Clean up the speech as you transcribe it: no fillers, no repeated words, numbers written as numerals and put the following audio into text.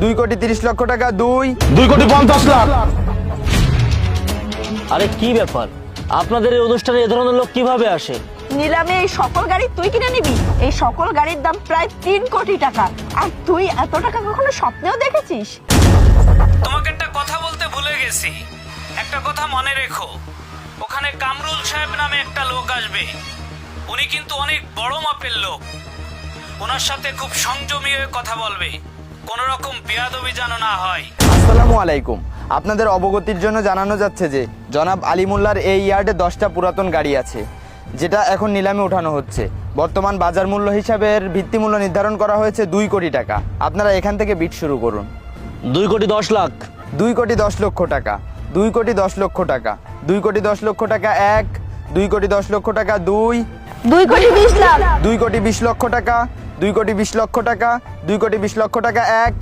2,30,00,000 টাকা, 2,50,00,000। আরে কি ব্যাপার, আপনাদের এই অনুষ্ঠানে এ ধরনের লোক কিভাবে আসে? নিলামে এই সকল গাড়ি তুই কিনে নিবি? এই সকল গাড়ির দাম প্রায় 3 কোটি টাকা। আর তুই এত টাকা কখনো স্বপ্নেও দেখেছিস? তোমাকে একটা কথা বলতে ভুলে গেছি। একটা কথা মনে রেখো, ওখানে কামরুল সাহেব নামে একটা লোক আসবে। উনি কিন্তু অনেক বড় মাপের লোক। ওনার সাথে খুব সংযমী হয়ে কথা বলবে, কোনো রকম বেয়াদবি যেন না হয়। আসসালামু আলাইকুম। আপনাদের অবগতির জন্য জানানো যাচ্ছে যে জনাব আলিমুল্লাহর এই ইয়ার্ডে 10টা পুরাতন গাড়ি আছে, যেটা এখন নিলামে উঠানো হচ্ছে। বর্তমান বাজার মূল্য হিসাবে এর ভিত্তিমূল্য নির্ধারণ করা হয়েছে 2 কোটি টাকা। আপনারা এখান থেকে বিট শুরু করুন। 2,10,00,000। 2,10,00,000 টাকা, 2,10,00,000 টাকা, 2,10,00,000 টাকা 1, 2,10,00,000 টাকা 2, 2,20,00,000। 2,20,00,000 টাকা, 2,20,00,000 টাকা, 2,20,00,000 টাকা 1,